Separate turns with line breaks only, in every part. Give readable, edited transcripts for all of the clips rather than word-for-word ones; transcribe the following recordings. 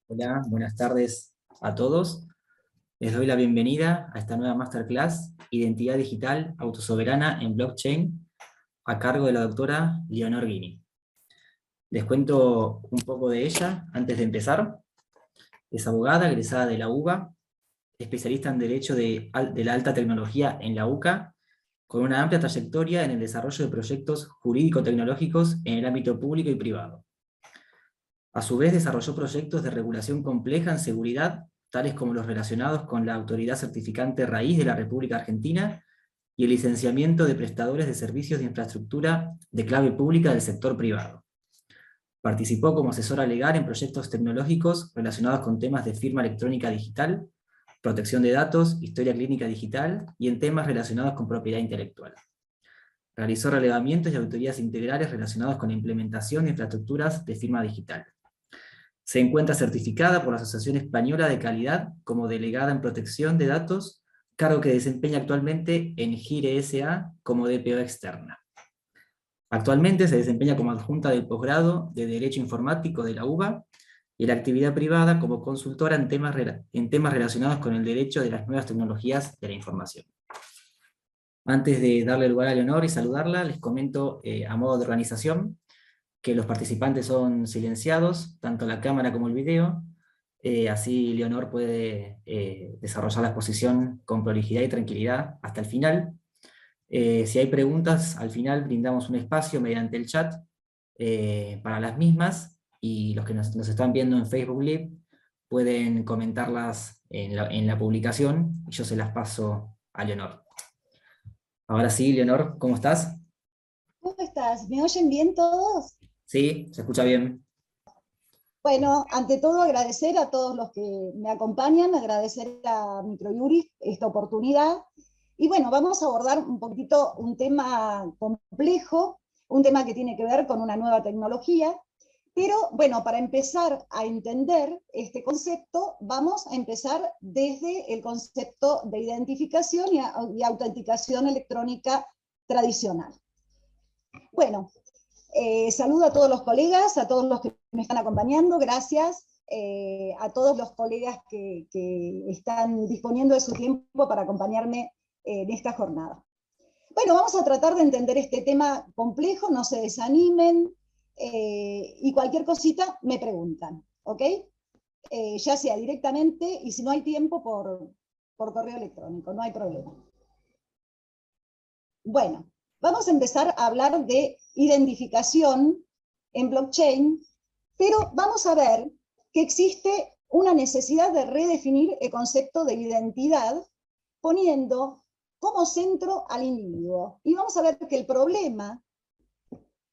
Hola, buenas tardes a todos. Les doy la bienvenida a esta nueva masterclass, Identidad Digital Autosoberana en Blockchain, a cargo de la doctora Leonor Guini. Les cuento un poco de ella antes de empezar. Es abogada, egresada de la UBA, especialista en Derecho de la Alta Tecnología en la UCA, con una amplia trayectoria en el desarrollo de proyectos jurídico-tecnológicos en el ámbito público y privado. A su vez, desarrolló proyectos de regulación compleja en seguridad, tales como los relacionados con la Autoridad Certificante Raíz de la República Argentina y el licenciamiento de prestadores de servicios de infraestructura de clave pública del sector privado. Participó como asesora legal en proyectos tecnológicos relacionados con temas de firma electrónica digital, protección de datos, historia clínica digital y en temas relacionados con propiedad intelectual. Realizó relevamientos y auditorías integrales relacionados con la implementación de infraestructuras de firma digital. Se encuentra certificada por la Asociación Española de Calidad como delegada en protección de datos, cargo que desempeña actualmente en Gire S.A. como DPO externa. Actualmente se desempeña como adjunta del posgrado de Derecho Informático de la UBA y la actividad privada como consultora en temas relacionados con el derecho de las nuevas tecnologías de la información. Antes de darle lugar a Leonor y saludarla, les comento a modo de organización que los participantes son silenciados, tanto la cámara como el video, así Leonor puede desarrollar la exposición con prolijidad y tranquilidad hasta el final. Si hay preguntas, al final brindamos un espacio mediante el chat para las mismas, y los que nos están viendo en Facebook Live pueden comentarlas en la publicación, y yo se las paso a Leonor. Ahora sí, Leonor, ¿cómo estás?
¿Cómo estás? ¿Me oyen bien todos?
Sí, se escucha bien.
Bueno, ante todo agradecer a todos los que me acompañan, agradecer a Microjuris esta oportunidad. Y bueno, vamos a abordar un poquito un tema complejo, un tema que tiene que ver con una nueva tecnología. Pero bueno, para empezar a entender este concepto, vamos a empezar desde el concepto de identificación y autenticación electrónica tradicional. Bueno, saludo a todos los colegas, a todos los que me están acompañando, gracias a todos los colegas que están disponiendo de su tiempo para acompañarme en esta jornada. Bueno, vamos a tratar de entender este tema complejo, no se desanimen, y cualquier cosita me preguntan, ¿ok? Ya sea directamente, y si no hay tiempo, por correo electrónico, no hay problema. Bueno, vamos a empezar a hablar de identificación en blockchain, pero vamos a ver que existe una necesidad de redefinir el concepto de identidad poniendo como centro al individuo. Y vamos a ver que el problema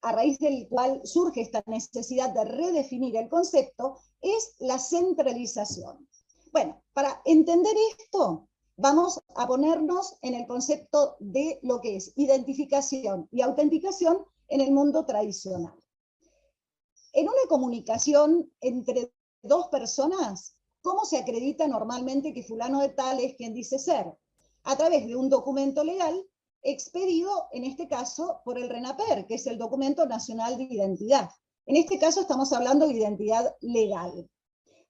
a raíz del cual surge esta necesidad de redefinir el concepto es la centralización. Bueno, para entender esto, vamos a ponernos en el concepto de lo que es identificación y autenticación en el mundo tradicional. En una comunicación entre dos personas, ¿cómo se acredita normalmente que fulano de tal es quien dice ser? A través de un documento legal expedido, en este caso, por el RENAPER, que es el Documento Nacional de Identidad. En este caso estamos hablando de identidad legal.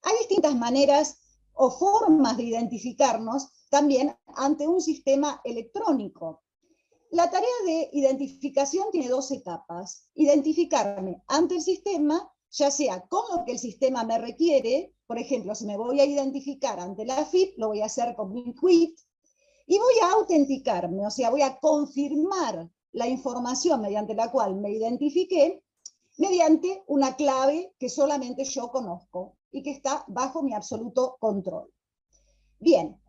Hay distintas maneras o formas de identificarnos también ante un sistema electrónico. La tarea de identificación tiene dos etapas. Identificarme ante el sistema, ya sea con lo que el sistema me requiere. Por ejemplo, si me voy a identificar ante la AFIP, lo voy a hacer con mi quit, y voy a autenticarme, o sea, voy a confirmar la información mediante la cual me identifiqué mediante una clave que solamente yo conozco y que está bajo mi absoluto control. Bien,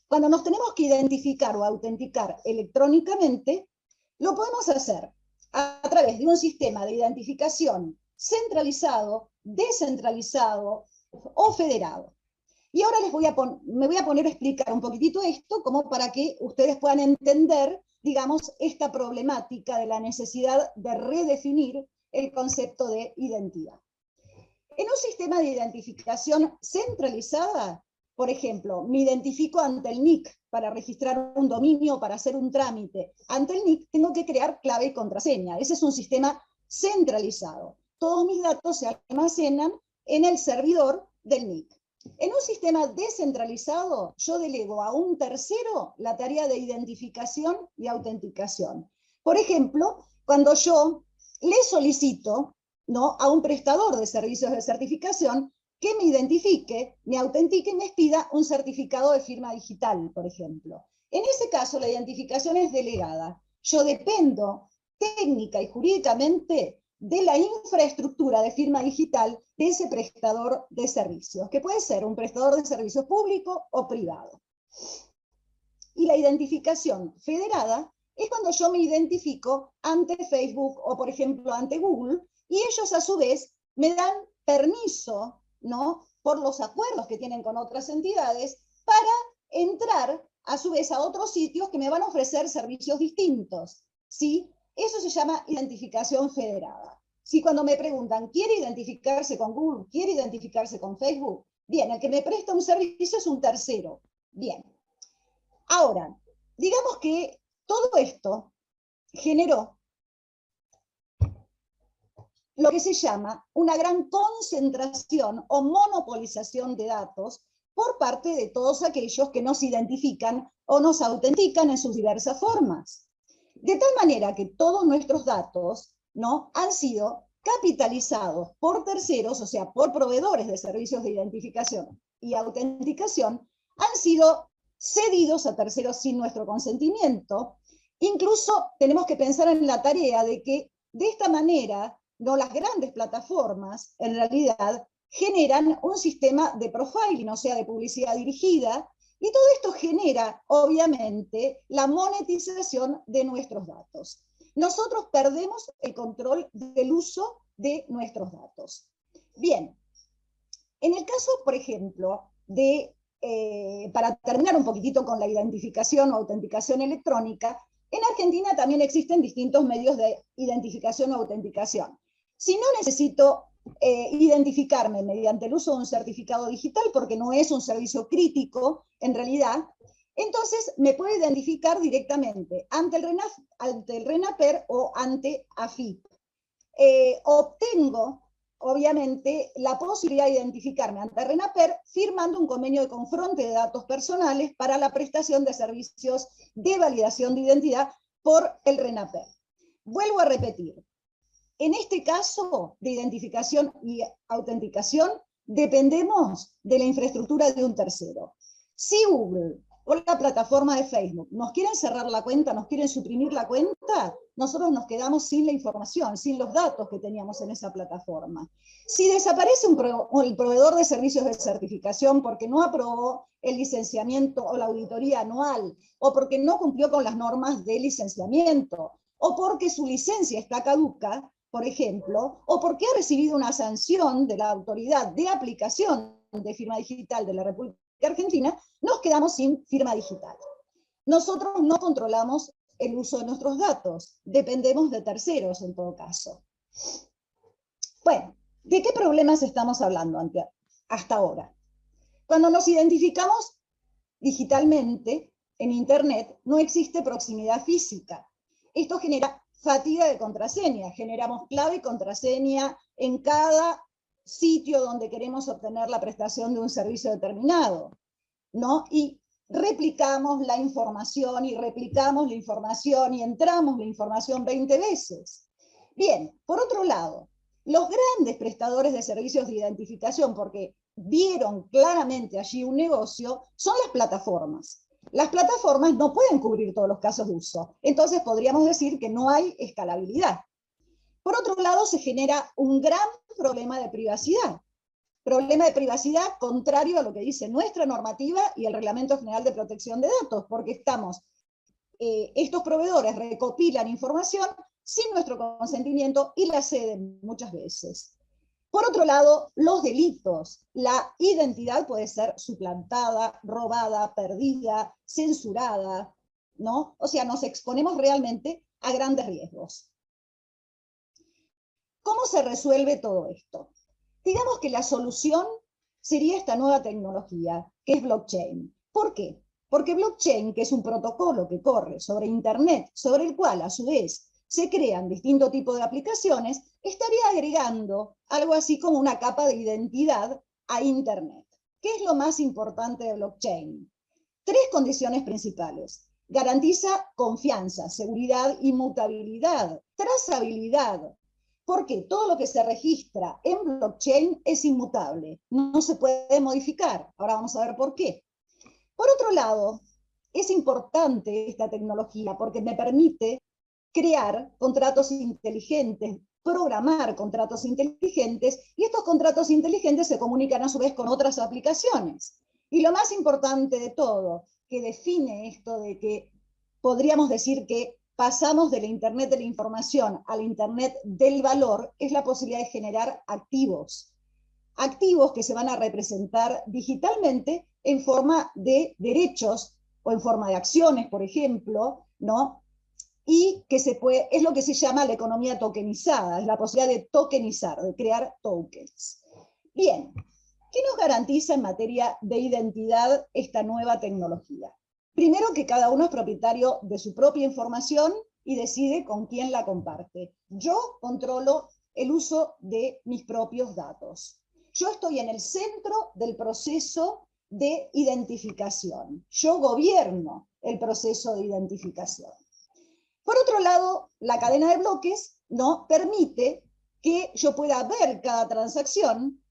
cuando nos tenemos que identificar o autenticar electrónicamente, lo podemos hacer a través de un sistema de identificación centralizado, descentralizado o federado. Y ahora me voy a poner a explicar un poquitito esto como para que ustedes puedan entender, digamos, esta problemática de la necesidad de redefinir el concepto de identidad. En un sistema de identificación centralizada, por ejemplo, me identifico ante el NIC para registrar un dominio, para hacer un trámite. Ante el NIC tengo que crear clave y contraseña. Ese es un sistema centralizado. Todos mis datos se almacenan en el servidor del NIC. En un sistema descentralizado, yo delego a un tercero la tarea de identificación y autenticación. Por ejemplo, cuando yo le solicito, ¿no?, a un prestador de servicios de certificación que me identifique, me autentique y me expida un certificado de firma digital, por ejemplo. En ese caso, la identificación es delegada. Yo dependo técnica y jurídicamente de la infraestructura de firma digital de ese prestador de servicios, que puede ser un prestador de servicios público o privado. Y la identificación federada es cuando yo me identifico ante Facebook o, por ejemplo, ante Google, y ellos a su vez me dan permiso, ¿no?, por los acuerdos que tienen con otras entidades, para entrar a su vez a otros sitios que me van a ofrecer servicios distintos, ¿sí? Eso se llama identificación federada. Si cuando me preguntan, ¿quiere identificarse con Google? ¿Quiere identificarse con Facebook? Bien, el que me presta un servicio es un tercero. Bien. Ahora, digamos que todo esto generó lo que se llama una gran concentración o monopolización de datos por parte de todos aquellos que nos identifican o nos autentican en sus diversas formas. De tal manera que todos nuestros datos, ¿no?, han sido capitalizados por terceros, o sea, por proveedores de servicios de identificación y autenticación, han sido cedidos a terceros sin nuestro consentimiento. Incluso tenemos que pensar en la tarea de que de esta manera, no, las grandes plataformas en realidad generan un sistema de profiling, o sea, de publicidad dirigida, y todo esto genera, obviamente, la monetización de nuestros datos. Nosotros perdemos el control del uso de nuestros datos. Bien, en el caso, por ejemplo, de, para terminar un poquitito con la identificación o autenticación electrónica, en Argentina también existen distintos medios de identificación o autenticación. Si no necesito identificarme mediante el uso de un certificado digital, porque no es un servicio crítico en realidad, entonces me puedo identificar directamente ante el RENAPER o ante AFIP. Obtengo, obviamente, la posibilidad de identificarme ante RENAPER firmando un convenio de confronte de datos personales para la prestación de servicios de validación de identidad por el RENAPER. Vuelvo a repetir, en este caso de identificación y autenticación, dependemos de la infraestructura de un tercero. Si Google o la plataforma de Facebook nos quieren cerrar la cuenta, nos quieren suprimir la cuenta, nosotros nos quedamos sin la información, sin los datos que teníamos en esa plataforma. Si desaparece el proveedor de servicios de certificación porque no aprobó el licenciamiento o la auditoría anual, o porque no cumplió con las normas de licenciamiento, o porque su licencia está caduca, por ejemplo, o porque ha recibido una sanción de la autoridad de aplicación de firma digital de la República Argentina, nos quedamos sin firma digital. Nosotros no controlamos el uso de nuestros datos, dependemos de terceros en todo caso. Bueno, ¿de qué problemas estamos hablando hasta ahora? Cuando nos identificamos digitalmente en Internet, no existe proximidad física. Esto genera fatiga de contraseña, generamos clave y contraseña en cada sitio donde queremos obtener la prestación de un servicio determinado, ¿no? Y replicamos la información y replicamos la información y entramos la información 20 veces. Bien, por otro lado, los grandes prestadores de servicios de identificación, porque vieron claramente allí un negocio, son las plataformas. Las plataformas no pueden cubrir todos los casos de uso, entonces podríamos decir que no hay escalabilidad. Por otro lado, se genera un gran problema de privacidad contrario a lo que dice nuestra normativa y el Reglamento General de Protección de Datos, porque estos proveedores recopilan información sin nuestro consentimiento y la ceden muchas veces. Por otro lado, los delitos. La identidad puede ser suplantada, robada, perdida, censurada, ¿no? O sea, nos exponemos realmente a grandes riesgos. ¿Cómo se resuelve todo esto? Digamos que la solución sería esta nueva tecnología, que es blockchain. ¿Por qué? Porque blockchain, que es un protocolo que corre sobre Internet, sobre el cual a su vez se crean distintos tipos de aplicaciones, estaría agregando algo así como una capa de identidad a Internet. ¿Qué es lo más importante de blockchain? Tres condiciones principales. Garantiza confianza, seguridad, inmutabilidad, trazabilidad. Porque todo lo que se registra en blockchain es inmutable, no se puede modificar. Ahora vamos a ver por qué. Por otro lado, es importante esta tecnología porque me permite crear contratos inteligentes, programar contratos inteligentes, y estos contratos inteligentes se comunican a su vez con otras aplicaciones. Y lo más importante de todo, que define esto de que podríamos decir que pasamos de la Internet de la información a la Internet del valor, es la posibilidad de generar activos. Activos que se van a representar digitalmente en forma de derechos o en forma de acciones, por ejemplo, ¿no? Y que es lo que se llama la economía tokenizada, es la posibilidad de tokenizar, de crear tokens. Bien, ¿qué nos garantiza en materia de identidad esta nueva tecnología? Primero, que cada uno es propietario de su propia información y decide con quién la comparte. Yo controlo el uso de mis propios datos. Yo estoy en el centro del proceso de identificación. Yo gobierno el proceso de identificación. Por otro lado, la cadena de bloques, ¿no?, permite que yo pueda ver cada transacción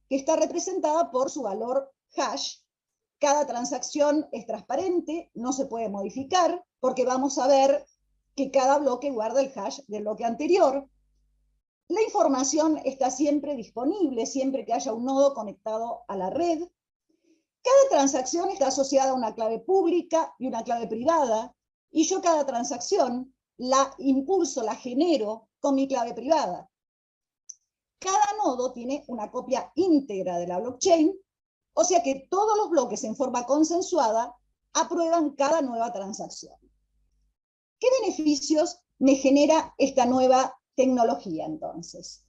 que está representada por su valor hash. Cada transacción es transparente, no se puede modificar, porque vamos a ver que cada bloque guarda el hash del bloque anterior. La información está siempre disponible, siempre que haya un nodo conectado a la red. Cada transacción está asociada a una clave pública y una clave privada, y yo cada transacción la impulso, la genero con mi clave privada. Cada nodo tiene una copia íntegra de la blockchain, o sea que todos los bloques en forma consensuada aprueban cada nueva transacción. ¿Qué beneficios me genera esta nueva tecnología entonces?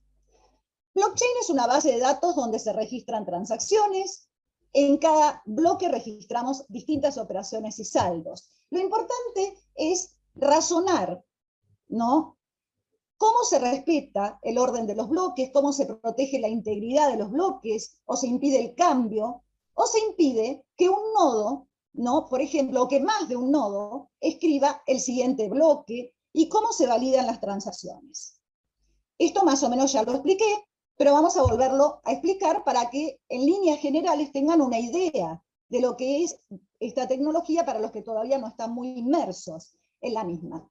Blockchain es una base de datos donde se registran transacciones. En cada bloque registramos distintas operaciones y saldos. Lo importante es razonar, ¿no?, cómo se respeta el orden de los bloques, cómo se protege la integridad de los bloques, o se impide el cambio, o se impide que un nodo, ¿no?, por ejemplo, o que más de un nodo escriba el siguiente bloque, y cómo se validan las transacciones. Esto más o menos ya lo expliqué, pero vamos a volverlo a explicar para que en líneas generales tengan una idea de lo que es esta tecnología para los que todavía no están muy inmersos en la misma.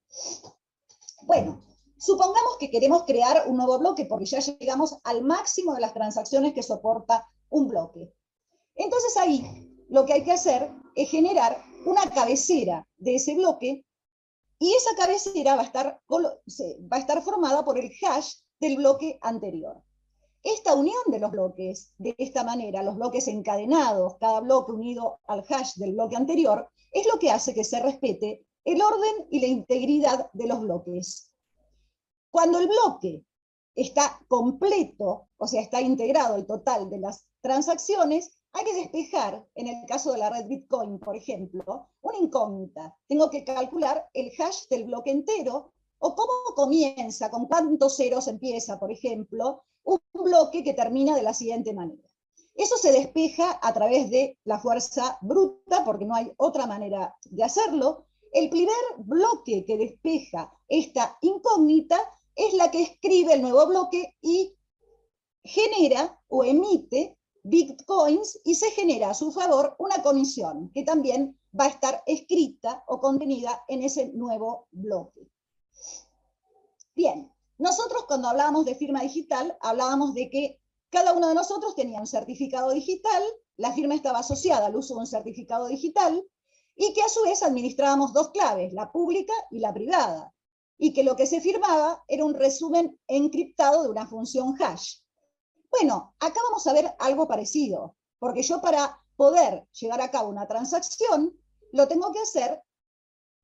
Bueno, supongamos que queremos crear un nuevo bloque porque ya llegamos al máximo de las transacciones que soporta un bloque. Entonces ahí lo que hay que hacer es generar una cabecera de ese bloque, y esa cabecera va a estar formada por el hash del bloque anterior. Esta unión de los bloques, de esta manera, los bloques encadenados, cada bloque unido al hash del bloque anterior, es lo que hace que se respete el orden y la integridad de los bloques. Cuando el bloque está completo, o sea, está integrado el total de las transacciones, hay que despejar, en el caso de la red Bitcoin, por ejemplo, una incógnita. Tengo que calcular el hash del bloque entero, o cómo comienza, con cuántos ceros empieza, por ejemplo, un bloque que termina de la siguiente manera. Eso se despeja a través de la fuerza bruta, porque no hay otra manera de hacerlo. El primer bloque que despeja esta incógnita es la que escribe el nuevo bloque y genera o emite bitcoins, y se genera a su favor una comisión que también va a estar escrita o contenida en ese nuevo bloque. Bien, nosotros cuando hablábamos de firma digital, hablábamos de que cada uno de nosotros tenía un certificado digital, la firma estaba asociada al uso de un certificado digital, y que a su vez administrábamos dos claves, la pública y la privada, y que lo que se firmaba era un resumen encriptado de una función hash. Bueno, acá vamos a ver algo parecido, porque yo para poder llevar a cabo una transacción, lo tengo que hacer,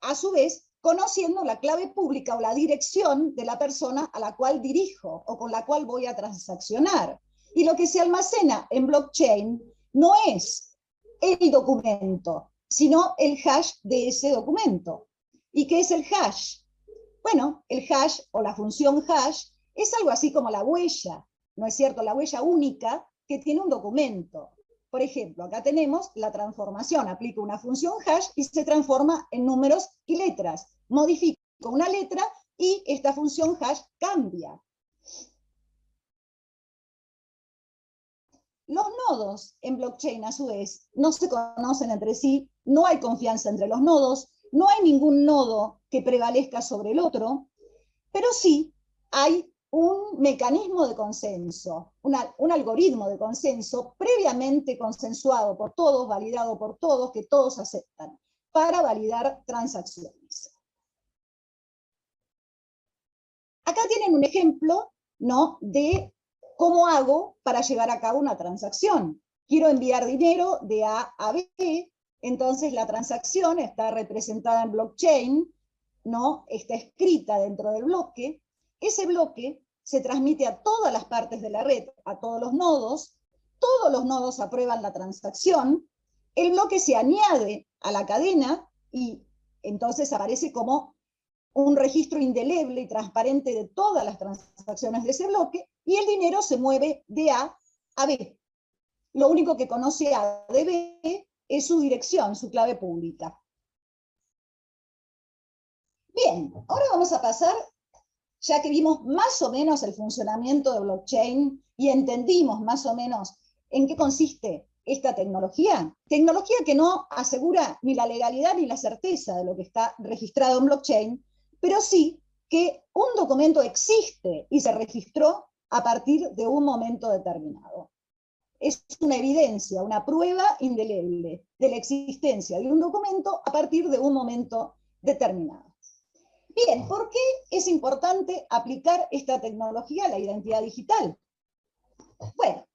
a su vez, conociendo la clave pública o la dirección de la persona a la cual dirijo o con la cual voy a transaccionar. Y lo que se almacena en blockchain no es el documento, sino el hash de ese documento. ¿Y qué es el hash? Bueno, el hash o la función hash es algo así como la huella, ¿no es cierto? La huella única que tiene un documento. Por ejemplo, acá tenemos la transformación. Aplico una función hash y se transforma en números y letras. Modifico una letra y esta función hash cambia. Los nodos en blockchain, a su vez, no se conocen entre sí, no hay confianza entre los nodos, no hay ningún nodo que prevalezca sobre el otro, pero sí hay un mecanismo de consenso, un algoritmo de consenso previamente consensuado por todos, validado por todos, que todos aceptan, para validar transacciones. Acá tienen un ejemplo, ¿no?, de cómo hago para llevar a cabo una transacción. Quiero enviar dinero de A a B, entonces la transacción está representada en blockchain, ¿no? Está escrita dentro del bloque. Ese bloque se transmite a todas las partes de la red, a todos los nodos aprueban la transacción, el bloque se añade a la cadena y entonces aparece como un registro indeleble y transparente de todas las transacciones de ese bloque, y el dinero se mueve de A a B. Lo único que conoce A de B es su dirección, su clave pública. Bien, ahora vamos a pasar, ya que vimos más o menos el funcionamiento de blockchain y entendimos más o menos en qué consiste esta tecnología que no asegura ni la legalidad ni la certeza de lo que está registrado en blockchain, pero sí que un documento existe y se registró a partir de un momento determinado. Es una evidencia, una prueba indeleble de la existencia de un documento a partir de un momento determinado. Bien, ¿por qué es importante aplicar esta tecnología a la identidad digital? Bueno,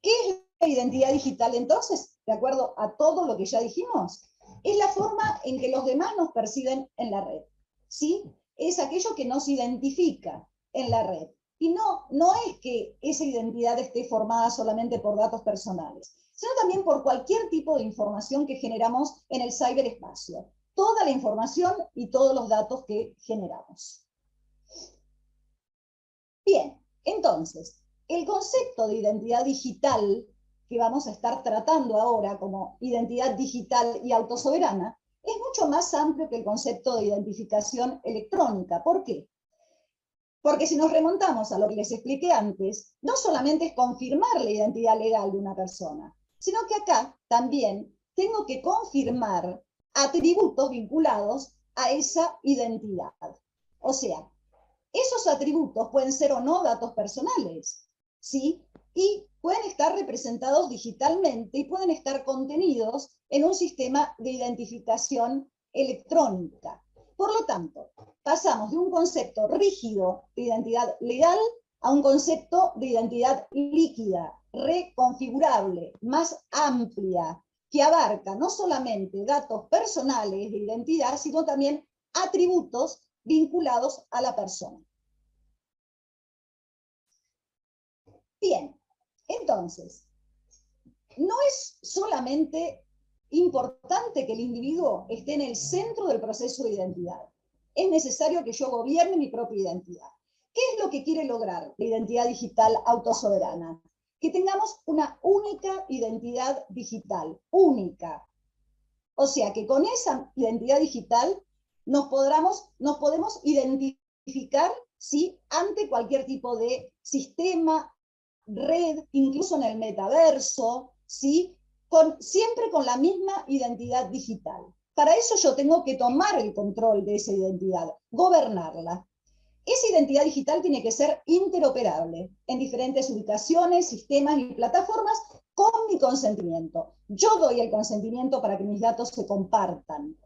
¿qué es la identidad digital entonces? De acuerdo a todo lo que ya dijimos, es la forma en que los demás nos perciben en la red. ¿Sí? Es aquello que nos identifica en la red. Y no es que esa identidad esté formada solamente por datos personales, sino también por cualquier tipo de información que generamos en el ciberespacio. Toda la información y todos los datos que generamos. Bien, entonces, el concepto de identidad digital que vamos a estar tratando ahora como identidad digital y autosoberana es mucho más amplio que el concepto de identificación electrónica. ¿Por qué? Porque si nos remontamos a lo que les expliqué antes, no solamente es confirmar la identidad legal de una persona, sino que acá también tengo que confirmar atributos vinculados a esa identidad. O sea, esos atributos pueden ser o no datos personales, ¿sí? Y pueden estar representados digitalmente y pueden estar contenidos en un sistema de identificación electrónica. Por lo tanto, pasamos de un concepto rígido de identidad legal a un concepto de identidad líquida, reconfigurable, más amplia, que abarca no solamente datos personales de identidad, sino también atributos vinculados a la persona. Bien, entonces, no es solamente importante que el individuo esté en el centro del proceso de identidad. Es necesario que yo gobierne mi propia identidad. ¿Qué es lo que quiere lograr la identidad digital autosoberana? Que tengamos una única identidad digital, única. O sea, que con esa identidad digital nos podemos identificar, ¿sí?, ante cualquier tipo de sistema, red, incluso en el metaverso, ¿sí?, siempre con la misma identidad digital. Para eso yo tengo que tomar el control de esa identidad, gobernarla. Esa identidad digital tiene que ser interoperable en diferentes ubicaciones, sistemas y plataformas con mi consentimiento. Yo doy el consentimiento para que mis datos se compartan.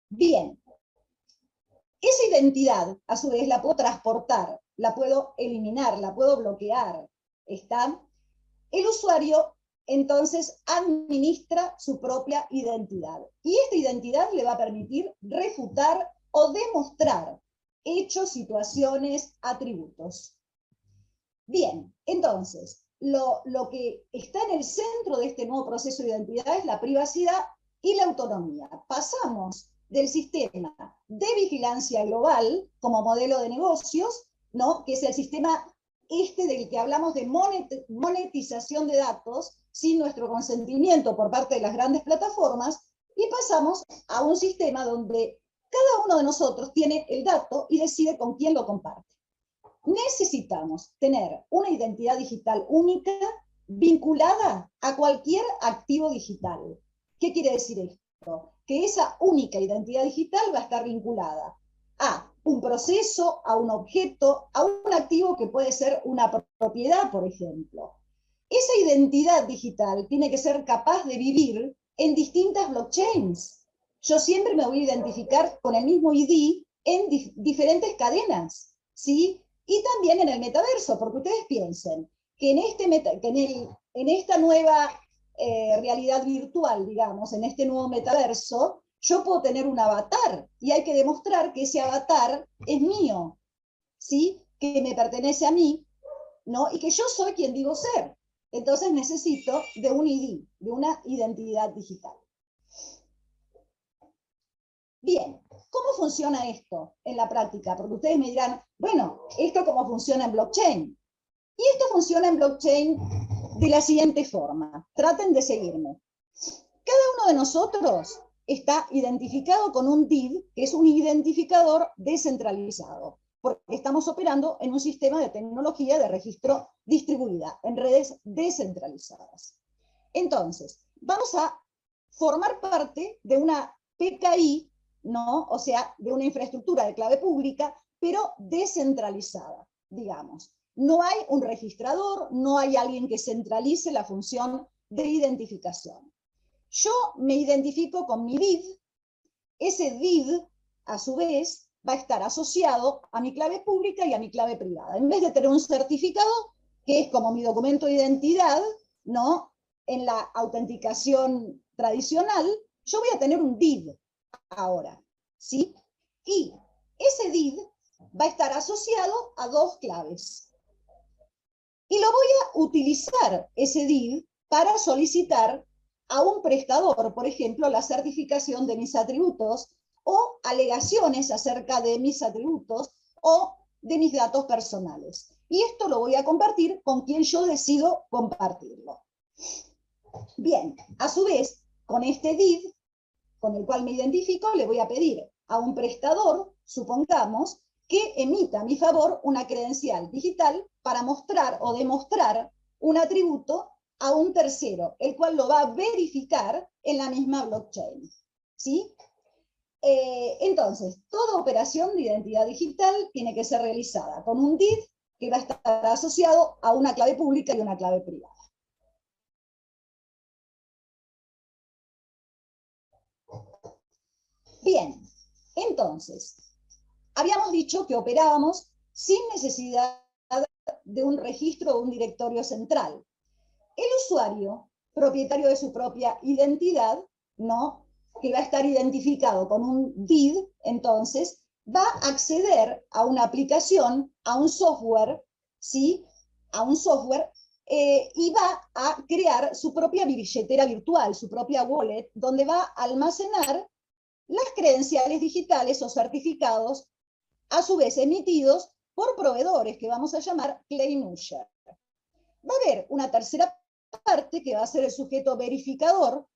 Bien, esa identidad, a su vez, la puedo transportar, la puedo eliminar, la puedo bloquear. ¿Está? El usuario, entonces, administra su propia identidad. Y esta identidad le va a permitir refutar o demostrar hechos, situaciones, atributos. Bien, entonces, lo que está en el centro de este nuevo proceso de identidad es la privacidad y la autonomía. Pasamos del sistema de vigilancia global como modelo de negocios, ¿no? Que es el sistema del que hablamos de monetización de datos sin nuestro consentimiento por parte de las grandes plataformas, y pasamos a un sistema donde cada uno de nosotros tiene el dato y decide con quién lo comparte. Necesitamos tener una identidad digital única vinculada a cualquier activo digital. ¿Qué quiere decir esto? Que esa única identidad digital va a estar vinculada a un proceso, a un objeto, a un activo que puede ser una propiedad, por ejemplo. Esa identidad digital tiene que ser capaz de vivir en distintas blockchains. Yo siempre me voy a identificar con el mismo ID en diferentes cadenas, ¿sí? Y también en el metaverso, porque ustedes piensen que en esta nueva realidad virtual, digamos, en este nuevo metaverso, yo puedo tener un avatar y hay que demostrar que ese avatar es mío, ¿sí? Que me pertenece a mí, ¿no? Y que yo soy quien digo ser. Entonces necesito de un ID, de una identidad digital. Bien, ¿cómo funciona esto en la práctica? Porque ustedes me dirán, bueno, ¿esto cómo funciona en blockchain? Y esto funciona en blockchain de la siguiente forma. Traten de seguirme. Cada uno de nosotros está identificado con un DID, que es un identificador descentralizado, porque estamos operando en un sistema de tecnología de registro distribuida, en redes descentralizadas. Entonces, vamos a formar parte de una PKI, ¿no? O sea, de una infraestructura de clave pública, pero descentralizada, digamos. No hay un registrador, no hay alguien que centralice la función de identificación. Yo me identifico con mi DID, ese DID, a su vez, va a estar asociado a mi clave pública y a mi clave privada. En vez de tener un certificado, que es como mi documento de identidad, ¿no? En la autenticación tradicional, yo voy a tener un DID ahora, ¿sí? Y ese DID va a estar asociado a dos claves. Y lo voy a utilizar, ese DID, para solicitar a un prestador, por ejemplo, la certificación de mis atributos o alegaciones acerca de mis atributos o de mis datos personales. Y esto lo voy a compartir con quien yo decido compartirlo. Bien, a su vez, con este DID, con el cual me identifico, le voy a pedir a un prestador, supongamos, que emita a mi favor una credencial digital para mostrar o demostrar un atributo a un tercero, el cual lo va a verificar en la misma blockchain. ¿Sí? Entonces, toda operación de identidad digital tiene que ser realizada con un DID que va a estar asociado a una clave pública y una clave privada. Bien, entonces, habíamos dicho que operábamos sin necesidad de un registro o un directorio central. El usuario, propietario de su propia identidad, ¿no? Que va a estar identificado con un DID, entonces, va a acceder a una aplicación, a un software, ¿sí? A un software, y va a crear su propia billetera virtual, su propia wallet, donde va a almacenar las credenciales digitales o certificados, a su vez emitidos por proveedores que vamos a llamar claim user. Va a haber una tercera parte que va a ser el sujeto verificador,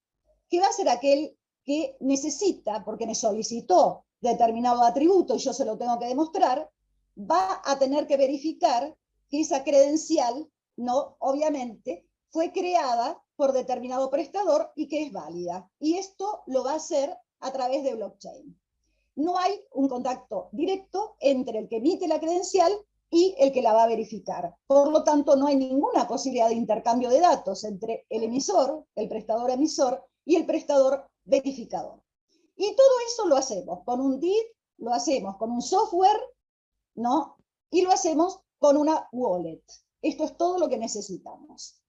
que va a ser aquel que necesita, porque me solicitó determinado atributo y yo se lo tengo que demostrar, va a tener que verificar que esa credencial, no, obviamente, fue creada por determinado prestador y que es válida. Y esto lo va a hacer a través de blockchain. No hay un contacto directo entre el que emite la credencial y el que la va a verificar. Por lo tanto, no hay ninguna posibilidad de intercambio de datos entre el emisor, el prestador emisor, y el prestador verificador. Y todo eso lo hacemos con un DID, lo hacemos con un software, ¿no? Y lo hacemos con una wallet. Esto es todo lo que necesitamos.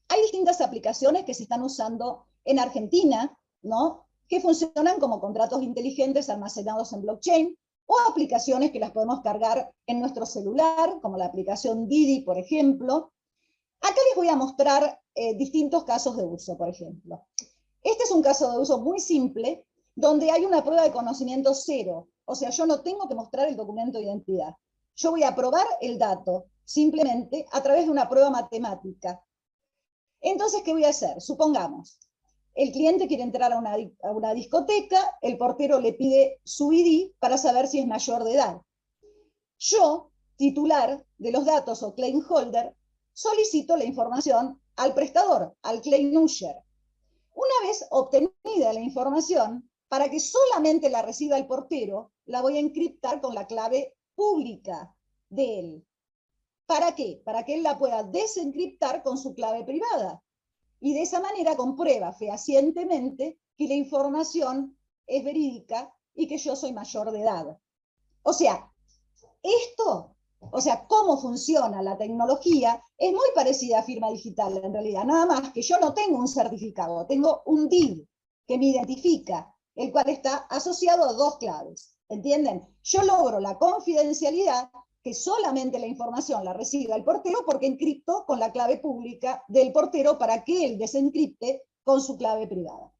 Hay distintas aplicaciones que se están usando en Argentina, ¿no? Que funcionan como contratos inteligentes almacenados en blockchain. o aplicaciones que las podemos cargar en nuestro celular, como la aplicación Didi, por ejemplo. Acá les voy a mostrar distintos casos de uso, por ejemplo. Este es un caso de uso muy simple, donde hay una prueba de conocimiento cero. O sea, yo no tengo que mostrar el documento de identidad. Yo voy a probar el dato, simplemente a través de una prueba matemática. Entonces, ¿qué voy a hacer? Supongamos, el cliente quiere entrar a una discoteca, el portero le pide su ID para saber si es mayor de edad. Yo, titular de los datos o claim holder, solicito la información al prestador, al claim user. Una vez obtenida la información, para que solamente la reciba el portero, la voy a encriptar con la clave pública de él. ¿Para qué? Para que él la pueda desencriptar con su clave privada. Y de esa manera comprueba fehacientemente que la información es verídica y que yo soy mayor de edad. O sea, cómo funciona la tecnología es muy parecida a firma digital en realidad, nada más que yo no tengo un certificado, tengo un DID que me identifica, el cual está asociado a dos claves, ¿entienden? Yo logro la confidencialidad, que solamente la información la reciba el portero porque encripto con la clave pública del portero para que él desencripte con su clave privada.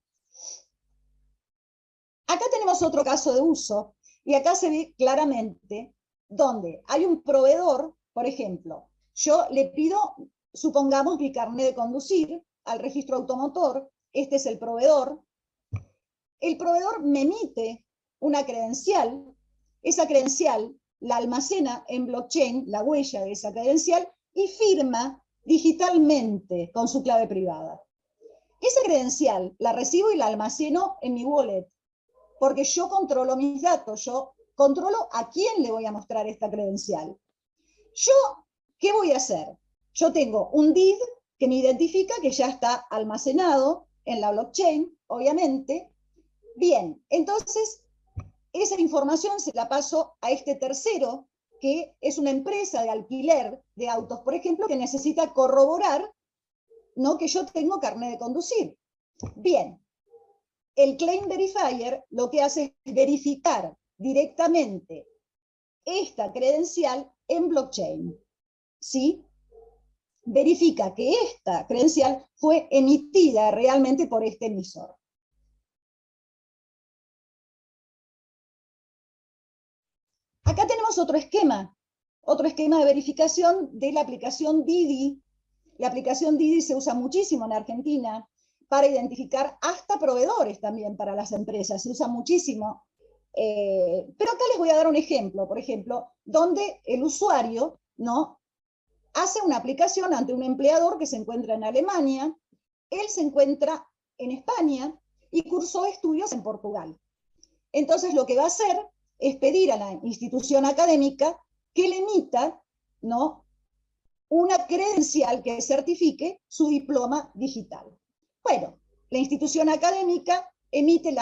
Acá tenemos otro caso de uso y acá se ve claramente donde hay un proveedor, por ejemplo, yo le pido, supongamos, mi carnet de conducir al registro automotor, este es el proveedor me emite una credencial, esa credencial la almacena en blockchain, la huella de esa credencial, y firma digitalmente con su clave privada. Esa credencial la recibo y la almaceno en mi wallet, porque yo controlo mis datos, yo controlo a quién le voy a mostrar esta credencial. Yo, ¿qué voy a hacer? Yo tengo un DID que me identifica que ya está almacenado en la blockchain, obviamente. Bien, entonces esa información se la paso a este tercero, que es una empresa de alquiler de autos, por ejemplo, que necesita corroborar, ¿no?, que yo tengo carnet de conducir. Bien, el Claim Verifier lo que hace es verificar directamente esta credencial en blockchain, ¿sí? Verifica que esta credencial fue emitida realmente por este emisor. Acá tenemos otro esquema de verificación de la aplicación Didi. La aplicación Didi se usa muchísimo en Argentina para identificar hasta proveedores también para las empresas, se usa muchísimo. Pero acá les voy a dar un ejemplo, por ejemplo, donde el usuario, ¿no?, hace una aplicación ante un empleador que se encuentra en Alemania, él se encuentra en España y cursó estudios en Portugal. Entonces lo que va a hacer es pedir a la institución académica que le emita, ¿no?, una credencial que certifique su diploma digital. Bueno, la institución académica emite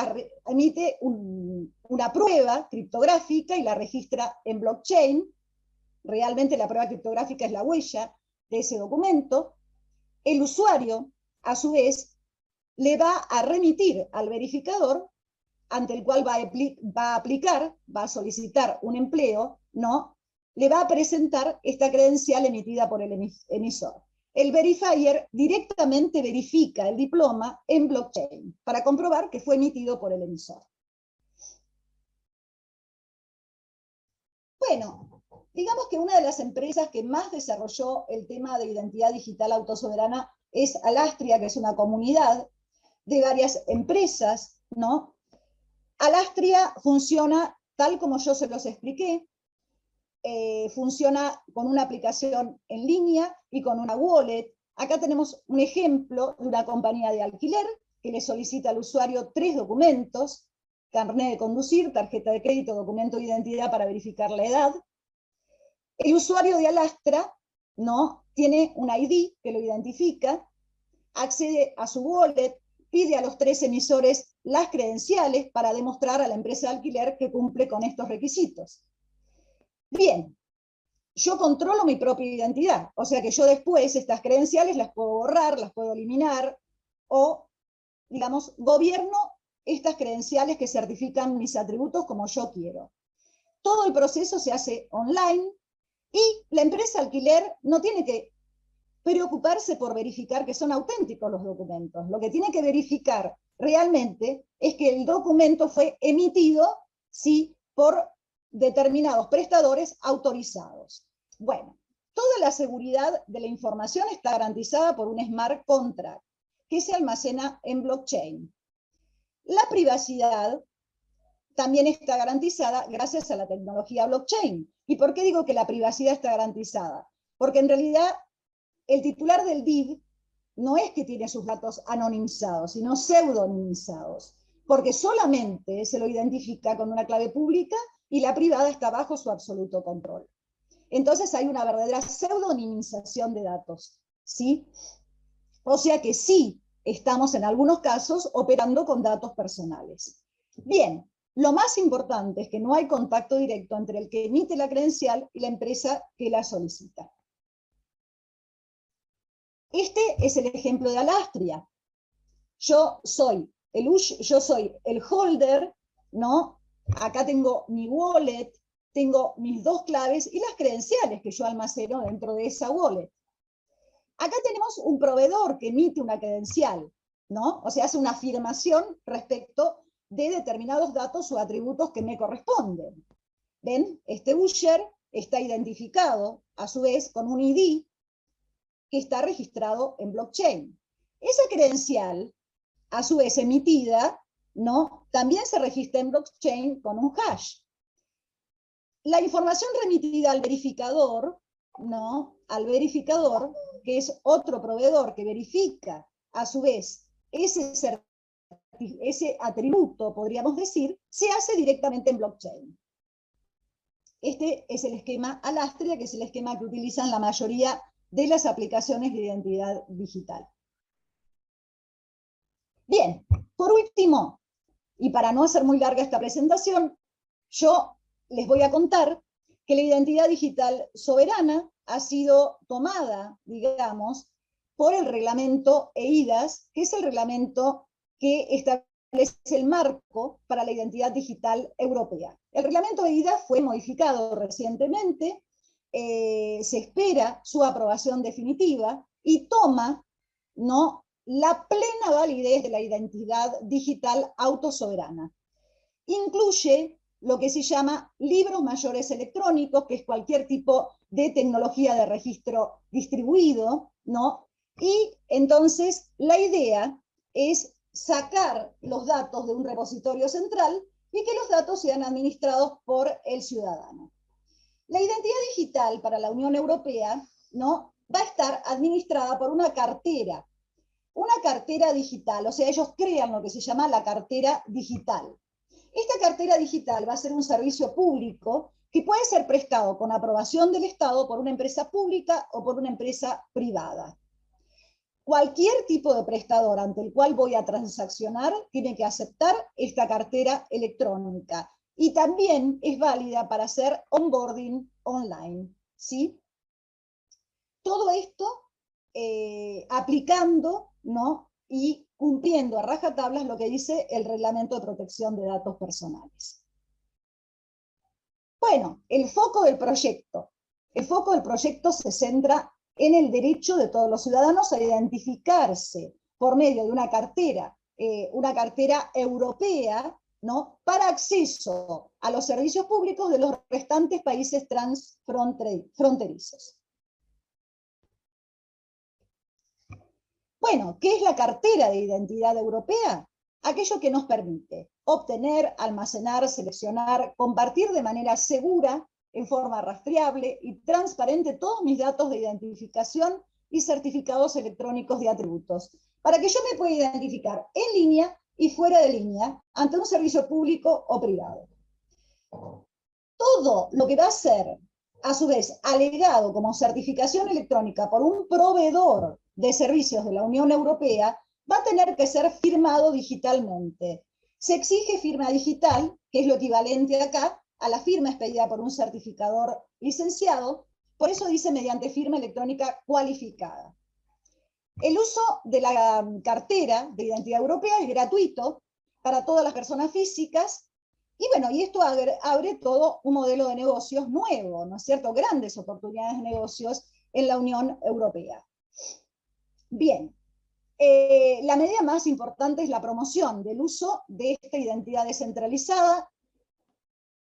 una prueba criptográfica y la registra en blockchain. Realmente la prueba criptográfica es la huella de ese documento. El usuario, a su vez, le va a remitir al verificador, ante el cual va a solicitar un empleo, ¿no?, le va a presentar esta credencial emitida por el emisor. El verifier directamente verifica el diploma en blockchain para comprobar que fue emitido por el emisor. Bueno, digamos que una de las empresas que más desarrolló el tema de identidad digital autosoberana es Alastria, que es una comunidad de varias empresas, ¿no? Alastria funciona tal como yo se los expliqué, funciona con una aplicación en línea y con una wallet. Acá tenemos un ejemplo de una compañía de alquiler que le solicita al usuario 3 documentos: carnet de conducir, tarjeta de crédito, documento de identidad para verificar la edad. El usuario de Alastra, ¿no?, tiene un ID que lo identifica, accede a su wallet, pide a los 3 emisores las credenciales para demostrar a la empresa de alquiler que cumple con estos requisitos. Bien, yo controlo mi propia identidad, o sea que yo después estas credenciales las puedo borrar, las puedo eliminar, o, digamos, gobierno estas credenciales que certifican mis atributos como yo quiero. todo el proceso se hace online y la empresa alquiler no tiene que preocuparse por verificar que son auténticos los documentos. Lo que tiene que verificar realmente es que el documento fue emitido, ¿sí?, por determinados prestadores autorizados. Bueno, toda la seguridad de la información está garantizada por un smart contract que se almacena en blockchain. La privacidad también está garantizada gracias a la tecnología blockchain. ¿Y por qué digo que la privacidad está garantizada? Porque en realidad el titular del DID no es que tiene sus datos anonimizados, sino pseudonimizados, porque solamente se lo identifica con una clave pública y la privada está bajo su absoluto control. Entonces hay una verdadera pseudonimización de datos, ¿sí? O sea que sí estamos en algunos casos operando con datos personales. Bien, lo más importante es que no hay contacto directo entre el que emite la credencial y la empresa que la solicita. Este es el ejemplo de Alastria. Yo soy el holder, ¿no? Acá tengo mi wallet, tengo mis dos claves y las credenciales que yo almaceno dentro de esa wallet. Acá tenemos un proveedor que emite una credencial, ¿no? O sea, hace una afirmación respecto de determinados datos o atributos que me corresponden. ¿Ven? Este user está identificado, a su vez, con un ID que está registrado en blockchain. Esa credencial, a su vez emitida, ¿no?, también se registra en blockchain con un hash. La información remitida al verificador, ¿no?, al verificador, que es otro proveedor que verifica, a su vez, ese atributo, podríamos decir, se hace directamente en blockchain. Este es el esquema Alastria, que es el esquema que utilizan la mayoría de las aplicaciones de identidad digital. Bien, por último, y para no hacer muy larga esta presentación, yo les voy a contar que la identidad digital soberana ha sido tomada, digamos, por el reglamento EIDAS, que es el reglamento que establece el marco para la identidad digital europea. El reglamento EIDAS fue modificado recientemente, se espera su aprobación definitiva y toma, ¿no?, la plena validez de la identidad digital autosoberana. Incluye lo que se llama libros mayores electrónicos, que es cualquier tipo de tecnología de registro distribuido, ¿no? Y entonces la idea es sacar los datos de un repositorio central y que los datos sean administrados por el ciudadano. La identidad digital para la Unión Europea, ¿no?, va a estar administrada por una cartera digital, o sea, ellos crean lo que se llama la cartera digital. Esta cartera digital va a ser un servicio público que puede ser prestado con aprobación del Estado por una empresa pública o por una empresa privada. Cualquier tipo de prestador ante el cual voy a transaccionar tiene que aceptar esta cartera electrónica y también es válida para hacer onboarding online, ¿sí? Todo esto aplicando, ¿no?, y cumpliendo a rajatablas lo que dice el Reglamento de Protección de Datos Personales. Bueno, el foco del proyecto se centra en el derecho de todos los ciudadanos a identificarse por medio de una cartera europea, ¿no?, para acceso a los servicios públicos de los restantes países transfronterizos. Bueno, ¿qué es la cartera de identidad europea? Aquello que nos permite obtener, almacenar, seleccionar, compartir de manera segura, en forma rastreable y transparente todos mis datos de identificación y certificados electrónicos de atributos, para que yo me pueda identificar en línea y fuera de línea ante un servicio público o privado. Todo lo que va a ser, a su vez, alegado como certificación electrónica por un proveedor de servicios de la Unión Europea va a tener que ser firmado digitalmente. Se exige firma digital, que es lo equivalente acá a la firma expedida por un certificador licenciado, por eso dice mediante firma electrónica cualificada. El uso de la cartera de identidad europea es gratuito para todas las personas físicas Y bueno, y esto abre todo un modelo de negocios nuevo, ¿no es cierto? Grandes oportunidades de negocios en la Unión Europea. Bien, la medida más importante es la promoción del uso de esta identidad descentralizada,